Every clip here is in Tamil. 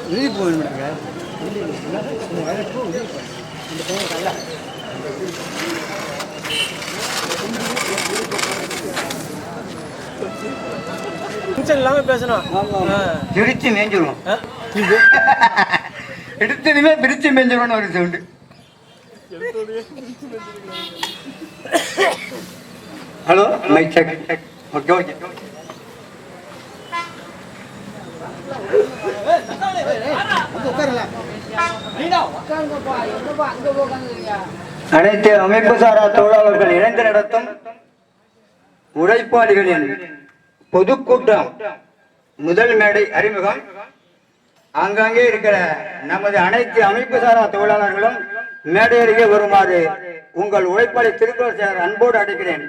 உதவி போகணுங்க. இல்லாம பேசணும். பிரிச்சு மேஞ்சிடும். எடுத்ததுமே பிரிச்சு மேஞ்சிடும் ஒரு sound. Hello mic check. Okay okay. அனைத்து அமைப்பு சாரா தொழிலாளர்கள் இணைந்து நடத்தும் உழைப்பாளிகளின் பொதுக்கூட்டம் முதல் மேடை அறிமுகம். ஆங்காங்கே இருக்கிற நமது அனைத்து அமைப்பு சாரா தொழிலாளர்களும் மேடை அருகே வருமாறு உங்கள் உழைப்பாளி திருக்குறள் சார் அன்போடு அழைக்கிறேன்.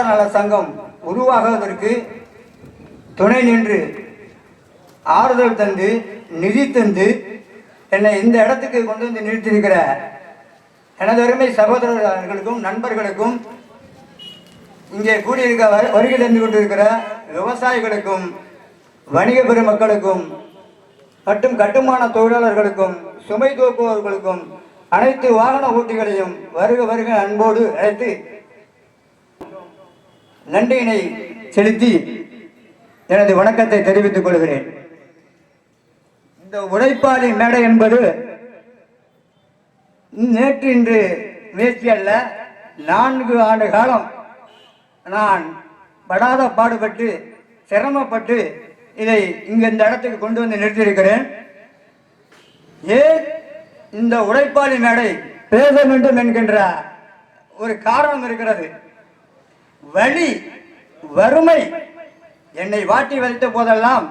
நல சங்கம் உருவாகுவதற்கு துணை நின்று ஆறுதல் தந்து நிதி தந்து என்னை இந்த இடத்துக்கு கொண்டு வந்து நிறுத்தியிருக்கிற எனது அருமை சகோதரர்களுக்கும் நண்பர்களுக்கும் இங்கே கூடியிருக்க வருகை தந்து கொண்டிருக்கிற விவசாயிகளுக்கும் வணிக பெருமக்களுக்கும் மற்றும் கட்டுமான தொழிலாளர்களுக்கும் சுமை தூக்குபவர்களுக்கும் அனைத்து வாகன ஓட்டிகளையும் வருக வருக அன்போடு அழைத்து நன்றியினை செலுத்தி எனது வணக்கத்தை தெரிவித்துக் கொள்கிறேன். இந்த உழைப்பாளி மேடை என்பது நேற்று இன்று முயற்சி அல்ல. 4 ஆண்டு காலம் நான் படாத பாடுபட்டு சிரமப்பட்டு இதை இந்த இடத்துக்கு கொண்டு வந்து நிறுத்தியிருக்கிறேன். ஏன் இந்த உழைப்பாளி மேடை பேச வேண்டும் என்கின்ற ஒரு காரணம் இருக்கிறது. வலி வறுமை என்னை வாட்டி வைத்த போதெல்லாம்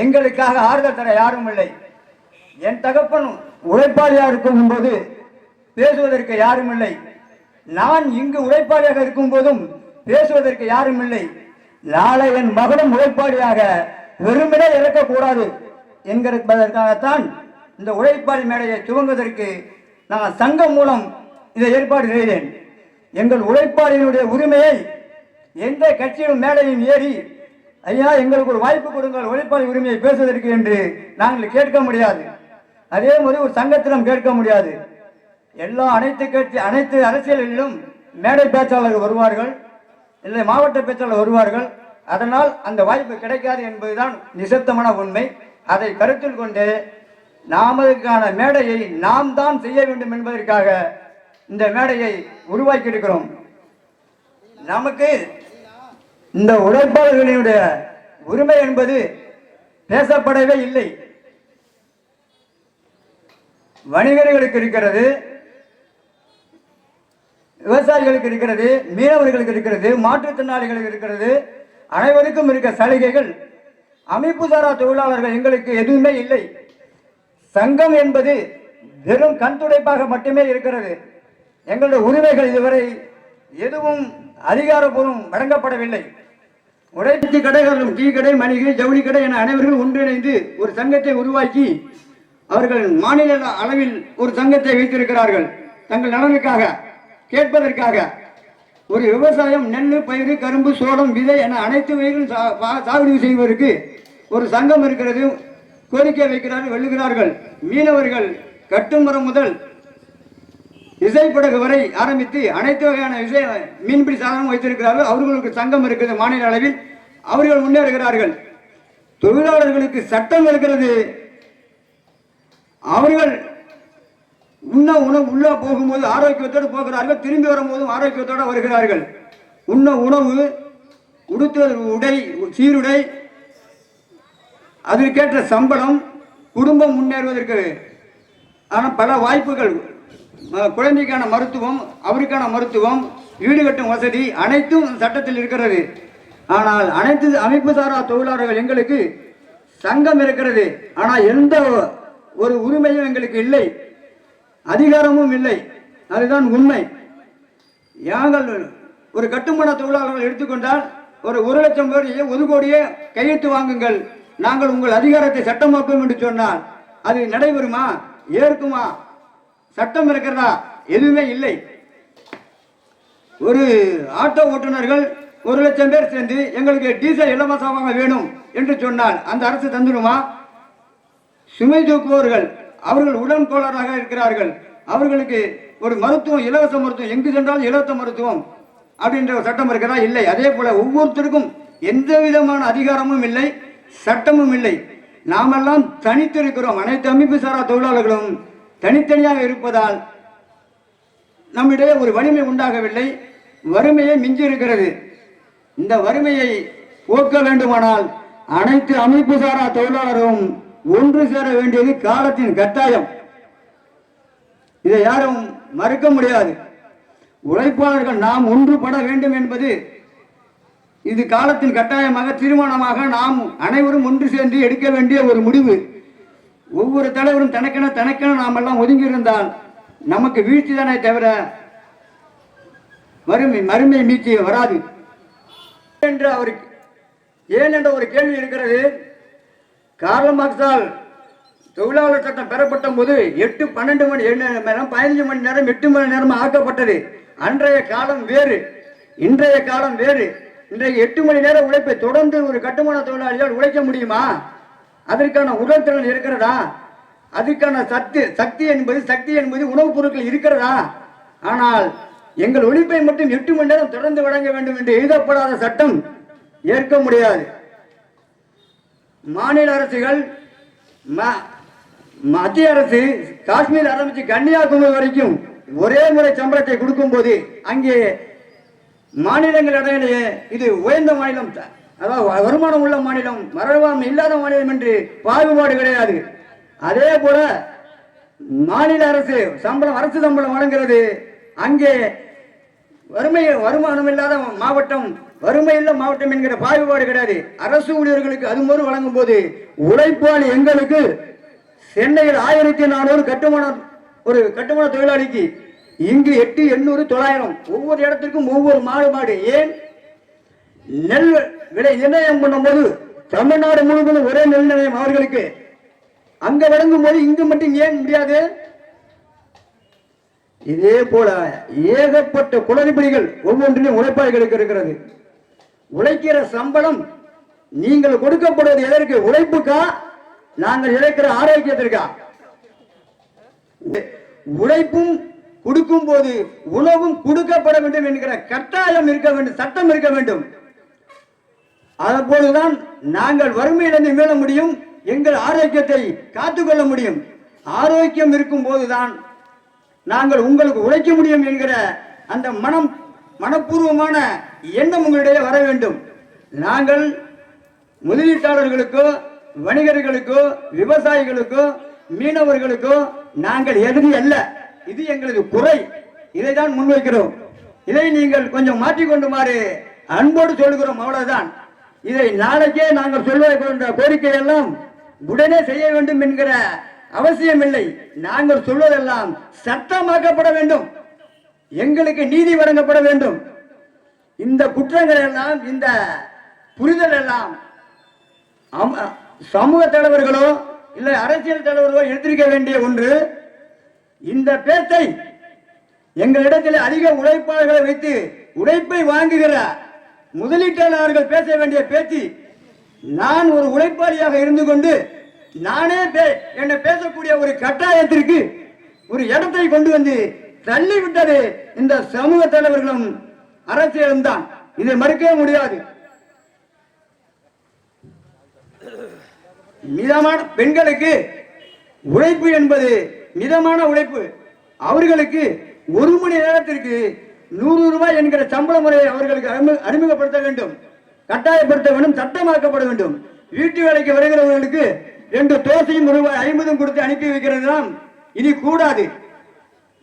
எங்களுக்காக ஆறுதல் தர யாரும் இல்லை. என் தகப்பன் உழைப்பாளியாக இருக்கும் போது பேசுவதற்கு யாரும் இல்லை. நான் இங்கு உழைப்பாளியாக இருக்கும் போதும் பேசுவதற்கு யாரும் இல்லை. நாளை என் மகனும் உழைப்பாளியாக வெறுமனே இறக்கக்கூடாது என்கிறதற்காகத்தான் இந்த உழைப்பாளி மேடையை துவங்குவதற்கு நான் சங்கம் மூலம் இதை ஏற்பாடு செய்தேன். எங்கள் உழைப்பாளிகளுடைய உரிமையை எந்த கட்சியும் மேடையும் ஏறி ஐயா எங்களுக்கு ஒரு வாய்ப்பு கொடுங்கள் உழைப்பாளி உரிமையை பேசுவதற்கு என்று நாங்கள் கேட்க முடியாது. அதே மாதிரி ஒரு சங்கத்திலும் கேட்க முடியாது. அனைத்து அரசியலிலும் மேடை பேச்சாளர்கள் வருவார்கள், இல்லை மாவட்ட பேச்சாளர் வருவார்கள். அதனால் அந்த வாய்ப்பு கிடைக்காது என்பதுதான் நிசப்தமான உண்மை. அதை கருத்தில் கொண்டு நாமதுக்கான மேடையை நாம் தான் செய்ய வேண்டும் என்பதற்காக இந்த மேடையை உருவாக்கி இருக்கிறோம். நமக்கு இந்த உழைப்பாளர்களுடைய உரிமை என்பது பேசப்படவே இல்லை. வணிகர்களுக்கு இருக்கிறது, விவசாயிகளுக்கு இருக்கிறது, மீனவர்களுக்கு இருக்கிறது, மாற்றுத்திறனாளிகளுக்கு இருக்கிறது, அனைவருக்கும் இருக்க சலுகைகள். அமைப்பு சாரா தொழிலாளர்கள் எங்களுக்கு எதுவுமே இல்லை. சங்கம் என்பது வெறும் கண் துடைப்பாக மட்டுமே இருக்கிறது. எங்களுடைய உரிமைகள் இதுவரை எதுவும் அதிகாரப்பூர்வம் வழங்கப்படவில்லை. உடைச்சி கடைகளும் டீ கடை, மளிகை, ஜவுளி கடை என அனைவரும் ஒன்றிணைந்து ஒரு சங்கத்தை உருவாக்கி அவர்கள் மாநில அளவில் ஒரு சங்கத்தை வைத்திருக்கிறார்கள். தங்கள் நலனுக்காக கேட்பதற்காக ஒரு விவசாயம் நெல், பயிர், கரும்பு, சோளம், விதை என அனைத்து வகைகளும் சாகுபடி செய்வதற்கு ஒரு சங்கம் இருக்கிறது. கோரிக்கை வைக்கிறார்கள், வெல்லுகிறார்கள். மீனவர்கள் கட்டுமரம் முதல் இசைப்படகு வரை ஆரம்பித்து அனைத்து வகையான மீன்பிடி சாதனம் வைத்திருக்கிறார்கள். அவர்களுக்கு சங்கம் இருக்கிறது மாநில அளவில். அவர்கள் முன்னேறுகிறார்கள். தொழிலாளர்களுக்கு சட்டம் இருக்கிறது. அவர்கள் உள்ள போகும்போது ஆரோக்கியத்தோடு போகிறார்கள், திரும்பி வரும்போதும் ஆரோக்கியத்தோடு வருகிறார்கள். உணவு, உடுத்துவது உடை, சீருடை, அதற்கேற்ற சம்பளம், குடும்பம் முன்னேறுவதற்கு பல வாய்ப்புகள், குழந்தைக்கான மருத்துவம், அவருக்கான மருத்துவம், வீடு கட்டும் வசதி அனைத்தும் சட்டத்தில் இருக்கிறது. ஆனால் அனைத்து அமைப்பு சாரா தொழிலாளர்கள் எங்களுக்கு சங்கம் இருக்கிறது. ஆனால் எந்த ஒரு உரிமையும் எங்களுக்கு இல்லை, அதிகாரமும் இல்லை. அதுதான் உண்மை. நாங்கள் ஒரு கட்டுமான தொழிலாளர்கள் எடுத்துக்கொண்டால் ஒரு 1,00,000 பேர் 1 கோடியே கையெழுத்து வாங்குங்கள், நாங்கள் உங்கள் அதிகாரத்தை சட்டமாக்குவோம் என்று சொன்னால் அது நடைபெறுமா? ஏற்குமா? சட்டம் இருக்கிறதா? எதுவுமே இல்லை. ஒரு ஆட்டோ ஓட்டுநர்கள் 1,00,000 பேர் சேர்ந்து எங்களுக்கு டீசல் இலவசமாக வேணும் என்று சொன்னால் அந்த அரசு தந்துடுமா? சுமை தூக்குபவர்கள் அவர்கள் உடன் கோளாறாக இருக்கிறார்கள், அவர்களுக்கு ஒரு மருத்துவம், இலவச மருத்துவம், எங்கு சென்றாலும் இலவச மருத்துவம் அப்படின்ற ஒரு சட்டம் இருக்கிறதா? இல்லை. அதே போல ஒவ்வொருத்தருக்கும் எந்த விதமான அதிகாரமும் இல்லை, சட்டமும் இல்லை. நாமெல்லாம் தனித்து இருக்கிறோம். அனைத்து அமைப்பு சாரா தொழிலாளர்களும் தனித்தனியாக இருப்பதால் நம்மிடையே ஒரு வலிமை உண்டாகவில்லை, வறுமையை மிஞ்சி இருக்கிறது. இந்த வறுமையை போக்க வேண்டுமானால் அனைத்து அமைப்பு சாரா தொழிலாளரும் ஒன்று சேர வேண்டியது காலத்தின் கட்டாயம். இதை யாரும் மறுக்க முடியாது. உழைப்பாளர்கள் நாம் ஒன்றுபட வேண்டும் என்பது இது காலத்தின் கட்டாயமாக, தீர்மானமாக நாம் அனைவரும் ஒன்று சேர்ந்து எடுக்க வேண்டிய ஒரு முடிவு. ஒவ்வொரு தலைவரும் தனக்கென நாம் எல்லாம் ஒதுங்கி இருந்தால் நமக்கு வீழ்ச்சி தானே தவிர மறுமை மீட்சி வராது என்று அவருக்கு ஏன் என்ற ஒரு கேள்வி இருக்கிறது. கார்ல் மார்க்ஸால் தொழிலாளர் சட்டம் பெறப்பட்ட போது 8-12 மணி நேரம் 15 மணி நேரம் 8 மணி நேரம் ஆக்கப்பட்டது. அன்றைய காலம் வேறு, இன்றைய காலம் வேறு. இன்றைக்கு 8 மணி நேரம் உழைப்பை தொடர்ந்து ஒரு கட்டுமான தொழிலாளியால் உழைக்க முடியுமா? அதற்கான உடல்திறன் இருக்கிறதா? அதற்கான சக்தி என்பது உணவுப் பொருட்கள் இருக்கிறதா? ஆனால் எங்கள் உழைப்பை மட்டும் 8 மணி நேரம் தொடர்ந்து வழங்க வேண்டும் என்று எழுதப்படாத சட்டம் ஏற்க முடியாது. மாநில அரசுகள், மத்திய அரசு காஷ்மீர் ஆரம்பிச்சு கன்னியாகுமரி வரைக்கும் ஒரே முறை சம்பளத்தை கொடுக்கும் போது அங்கே மாநிலங்கள் இடையிலேயே இது உயர்ந்த மாநிலம், அதாவது வருமானம் உள்ள மாநிலம், வருமானம் இல்லாத மாநிலம் என்று பாகுபாடு கிடையாது. அதே போல மாநில அரசு அரசு சம்பளம் வழங்குகிறது. அங்கே வருமானம் இல்லாத மாவட்டம், வறுமையில்ல மாவட்டம் என்கிற பாகுபாடு கிடையாது. அரசு ஊழியர்களுக்கு அது போல வழங்கும் போது உழைப்பாளி எங்களுக்கு சென்னையில் 1400 ஒரு கட்டுமான தொழிலாளிக்கு இங்கு 800, 800, 900 ஒவ்வொரு இடத்திற்கும் ஒவ்வொரு மாறுபாடு. ஏன்? நெல் விலை நிர்ணயம் பண்ணும்போது தமிழ்நாடு முழுவதும் ஒரே நெல் நிலையம் அவர்களுக்கு, அங்க வழங்கும் போது இங்கு மட்டும் ஏன் முடியாது? இதே போல ஏகப்பட்ட குளறுபடிகள் ஒவ்வொன்றிலும் உழைப்பாளிகளுக்கு இருக்கிறது. உழைக்கிற சம்பளம் நீங்கள் கொடுக்கப்படுவது எதற்கு? உழைப்புக்கா? நாங்கள் இழைக்கிற ஆரோக்கியத்திற்கா? உழைப்பும் கொடுக்கும் போது உணவும் கொடுக்கப்பட வேண்டும் என்கிற கட்டாயம் இருக்க வேண்டும், சட்டம் இருக்க வேண்டும். அதுபோதுதான் நாங்கள் வறுமையிலிருந்து மீள முடியும், எங்கள் ஆரோக்கியத்தை காத்துக்கொள்ள முடியும். ஆரோக்கியம் இருக்கும் போதுதான் நாங்கள் உங்களுக்கு உழைக்க முடியும் என்கிற அந்த மனப்பூர்வமான எண்ணம் உங்களிடையே வர வேண்டும். நாங்கள் முதலீட்டாளர்களுக்கோ, வணிகர்களுக்கோ, விவசாயிகளுக்கோ, மீனவர்களுக்கோ நாங்கள் எதிரி அல்ல. இது எங்களது குறை. இதை தான் முன்வைக்கிறோம். இதை நீங்கள் கொஞ்சம் மாற்றிக்கொண்டுமாறு அன்போடு சொல்கிறோம், அவ்வளவுதான். இதை நாளைக்கே நாங்கள் சொல்வதை கோரிக்கை எல்லாம் உடனே செய்ய வேண்டும் என்கிற அவசியம் இல்லை. நாங்கள் சொல்வதெல்லாம் சட்டமாக்கப்பட வேண்டும், எங்களுக்கு நீதி வழங்கப்பட வேண்டும். இந்த குற்றங்கள் எல்லாம், இந்த புரிதல் எல்லாம் சமூக தலைவர்களோ இல்லை அரசியல் தலைவர்களோ எடுத்திருக்க வேண்டிய ஒன்று. இந்த பேச்சை எங்களிடத்தில் அதிக உழைப்பாளர்களை வைத்து உழைப்பை வாங்குகிற முதலீட்டாளர்கள் பேச வேண்டிய பேச்சு, நான் ஒரு உழைப்பாளியாக இருந்து கொண்டு நானே என்னை பேசக்கூடிய ஒரு கட்டாயத்திற்கு ஒரு இடத்தை கொண்டு வந்து தள்ளிவிட்டது இந்த சமூக தலைவர்களும் அரசியலும் தான். இதை மறுக்கவே முடியாது. மிதமான பெண்களுக்கு உழைப்பு என்பது மிதமான உழைப்பு. அவர்களுக்கு 1 மணி நேரத்திற்கு 100 ரூபாய் என்கிற சம்பள முறையை அவர்களுக்கு அறிமுகப்படுத்த வேண்டும், கட்டாயப்படுத்த வேண்டும், சட்டமாக்கப்பட வேண்டும். வீட்டு வேலைக்கு வருகிறவர்களுக்கு 2 தோசையும் ₹50 கொடுத்து அனுப்பி வைக்கிறது இது கூடாது.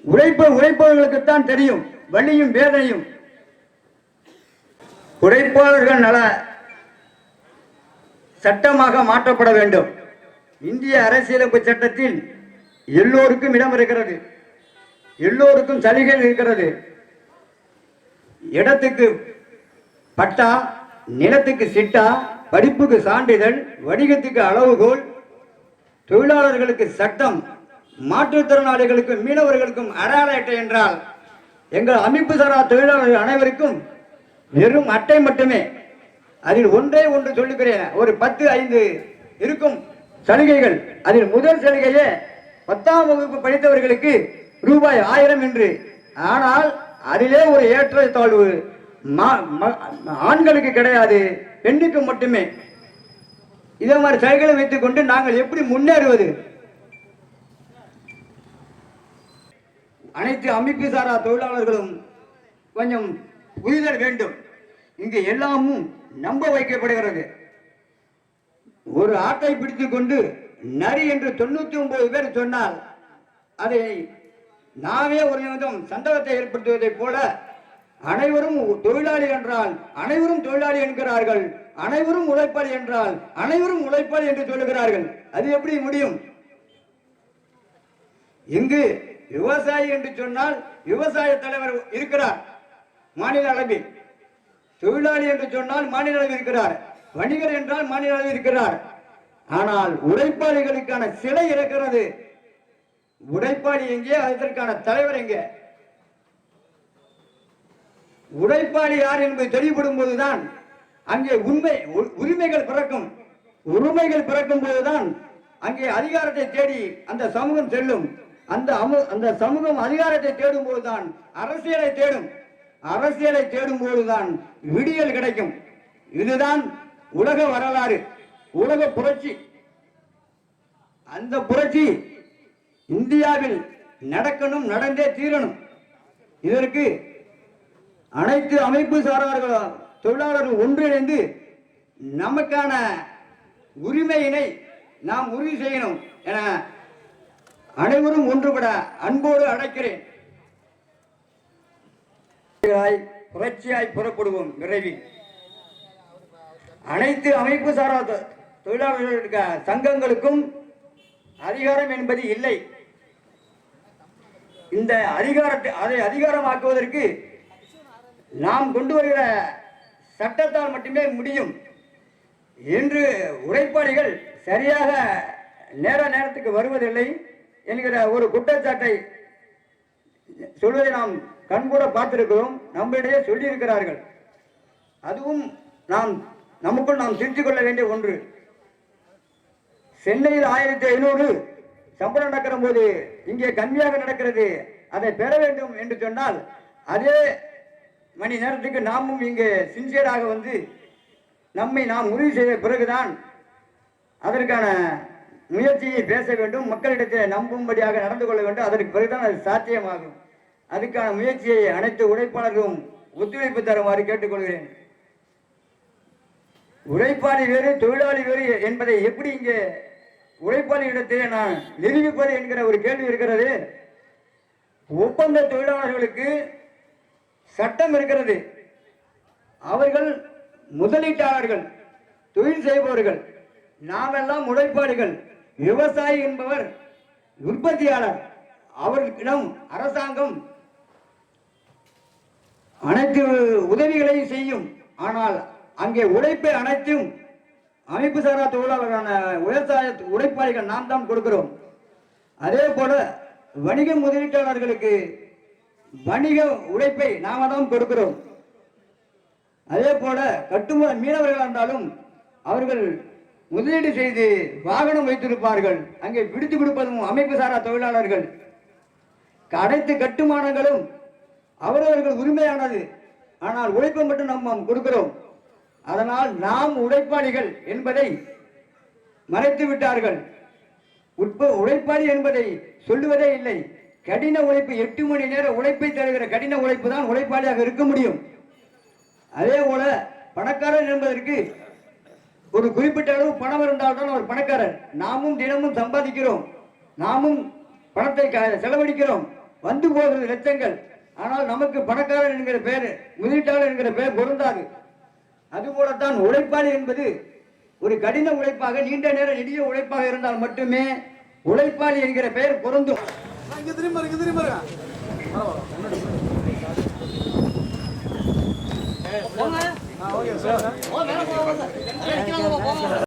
உழைப்பவர்களுக்குத்தான் தெரியும் வலியும் வேதனையும். உழைப்பாளர்கள் நல சட்டமாக மாற்றப்பட வேண்டும். இந்திய அரசியலமைப்பு சட்டத்தில் எல்லோருக்கும் இடம் இருக்கிறது, எல்லோருக்கும் சலுகை இருக்கிறது. இடத்துக்கு பட்டா, நிலத்துக்கு சிட்டா, படிப்புக்கு சான்றிதழ், வணிகத்துக்கு அளவுகோல், தொழிலாளர்களுக்கு சட்டம், மாற்றுத்திறனாளிகளுக்கும் மீனவர்களுக்கும் அடையாள அட்டை என்றால் எங்கள் அமைப்பு சாரா தொழிலாளர்கள் அனைவருக்கும் வெறும் அட்டை மட்டுமே. அதில் ஒன்றே ஒன்று சொல்லுகிறேன், ஒரு 10-5 இருக்கும் சலுகைகள். அதில் முதல் சலுகையே 10ஆம் வகுப்பு படித்தவர்களுக்கு ரூபாய் 1000 என்று. ஆனால் அதிலே ஒரு ஏற்றத்தாழ்வு ஆண்களுக்கு கிடையாது, பெண்ணுக்கு மட்டுமே. இதே மாதிரி சலுகைகளை வைத்துக் கொண்டு நாங்கள் எப்படி முன்னேறுவது? அனைத்து அமைப்பு சாரா தொழிலாளர்களும் கொஞ்சம் புரிதல் வேண்டும். இங்கு எல்லாமும் நம்ப வைக்கப்படுகிறது. ஒரு ஆட்டை பிடித்துக் கொண்டு நரி என்று 99 பேர் சொன்னால் அதை நாமே ஒரு நிமிடம் சந்தேகத்தை ஏற்படுத்துவதைப் போல அனைவரும் தொழிலாளி என்றால் அனைவரும் தொழிலாளி என்கிறார்கள், அனைவரும் உழைப்பாளி என்றால் அனைவரும் உழைப்பாளி என்று சொல்லுகிறார்கள். அது எப்படி முடியும்? இங்கு விவசாயி என்று சொன்னால் விவசாய தலைவர் இருக்கிறார் மாநில அளவில், தொழிலாளி என்று சொன்னால் மாநில அளவில் இருக்கிறார், வணிகர் என்றால் மாநில அளவில் இருக்கிறார். ஆனால் உழைப்பாளிகளுக்கான சிலை இருக்கிறது. உழைப்பாளி எங்கே? அதற்கான தலைவர் எங்கே? உழைப்பாளி யார் என்பது தெளிவுபடும் போதுதான் அங்கே உரிமைகள் பிறக்கும். உரிமைகள் பிறக்கும் போதுதான் அங்கே அதிகாரத்தை தேடி அந்த சமூகம் செல்லும். அந்த சமூகம் அதிகாரத்தை தேடும் போதுதான் அரசியலை தேடும். அரசியலை தேடும் போதுதான் விடியல் கிடைக்கும். இதுதான் உலக வரலாறு, உலக புரட்சி. அந்த புரட்சி இந்தியாவில் நடக்கணும், நடந்தே தீரணும். இதற்கு அனைத்து அமைப்பு சாரார்களும் தொழிலாளர்கள் ஒன்றிணைந்து நமக்கான உரிமையினை நாம் உறுதி செய்யணும் என அனைவரும் ஒன்றுபட அன்போடு அழைக்கிறேன். புரட்சியாய் புறப்படுவோம் விரைவில். அனைத்து அமைப்பு சாரா தொழிலாளர்களுக்கு சங்கங்களுக்கும் அதிகாரம் என்பது இல்லை. இந்த அதை அதிகாரமாக்குவதற்கு நாம் கொண்டு வருகிற சட்டத்தால் மட்டுமே முடியும் என்று உழைப்பாளிகள் சரியாக நேரத்துக்கு வருவதில்லை என்கிற ஒரு குற்றச்சாட்டை சொல்வதை நாம் கண்கூட பார்த்திருக்கிறோம். நம்மிடையே சொல்லியிருக்கிறார்கள். அதுவும் நமக்குள் நாம் திருத்திக் கொள்ள வேண்டிய ஒன்று. சென்னையில் 1500 சம்பளம் நடக்கிற போது இங்கே கம்மியாக நடக்கிறது. அதை பெற வேண்டும் என்று சொன்னால் அதே மணி நேரத்துக்கு நாமும் இங்கே சின்சியராக வந்து நம்மை நாம் உறுதி செய்த பிறகுதான் அதற்கான முயற்சியை பேச வேண்டும். மக்களிடத்தை நம்பும்படியாக நடந்து கொள்ள வேண்டும். அதற்கு பிறகுதான் அது சாத்தியமாகும். அதுக்கான முயற்சியை அனைத்து உழைப்பாளர்களும் ஒத்துழைப்பு தருமாறு கேட்டுக்கொள்கிறேன். உழைப்பாளி வேறு தொழிலாளி வேறு என்பதை எப்படி இங்கே உழைப்பாளி இடத்திலே நான் நிரூபிப்பது என்கிற ஒரு கேள்வி இருக்கிறது. ஒப்பந்த தொழிலாளர்களுக்கு சட்டம் இருக்கிறது. அவர்கள் முதலீட்டாளர்கள், தொழில் செய்பவர்கள். நாமெல்லாம் உழைப்பாளிகள். விவசாயி என்பவர் உற்பத்தியாளர். அவர்களிடம் அரசாங்கம் அனைத்து உதவிகளையும் செய்யும். ஆனால் அங்கே உழைப்பை அனைத்தும் அமைப்பு சாரா தொழிலாளரான விவசாய உழைப்பாளிகள் நாம் தான் கொடுக்கிறோம். அதே போல வணிக முதலீட்டாளர்களுக்கு வணிக உழைப்பை நாம தான் கொடுக்கிறோம். அதே போல கட்டுமான மீனவர்கள் இருந்தாலும் அவர்கள் முதலீடு செய்து வாகனம் வைத்திருப்பார்கள். அங்கே பிடித்து கொடுப்பதும் அமைப்பு சாரா தொழிலாளர்கள். அனைத்து கட்டுமானங்களும் அவரவர்கள் உரிமையானது. ஆனால் உழைப்பை மட்டும் நாம் கொடுக்கிறோம். அதனால் நாம் உழைப்பாளிகள் என்பதை மறைத்து விட்டார்கள். உழைப்பாளி என்பதை சொல்லுவதே இல்லை. கடின உழைப்பு 8 மணி நேர உழைப்பை தருகிற கடின உழைப்பு தான் உழைப்பாளியாக இருக்க முடியும். அதே போல பணக்காரன் என்பதற்கு ஒரு குறிப்பிட்ட அளவு பணம் இருந்தால்தான் அவர் பணக்காரர். நாமும் தினமும் சம்பாதிக்கிறோம், நாமும் பணத்தை செலவழிக்கிறோம், வந்து போகிறது லட்சங்கள். ஆனால் நமக்கு பணக்காரன் என்கிற பெயர், முதலீட்டாளர் என்கிற பெயர் பொருந்தாது. அதுபோலத்தான் உழைப்பாளி என்பது ஒரு கடின உழைப்பாக நீண்ட நேர நெடிய உழைப்பாக இருந்தால் மட்டுமே உழைப்பாளி என்கிற பெயர் பொருந்தும். இங்க திரும்ப ஓகே சார்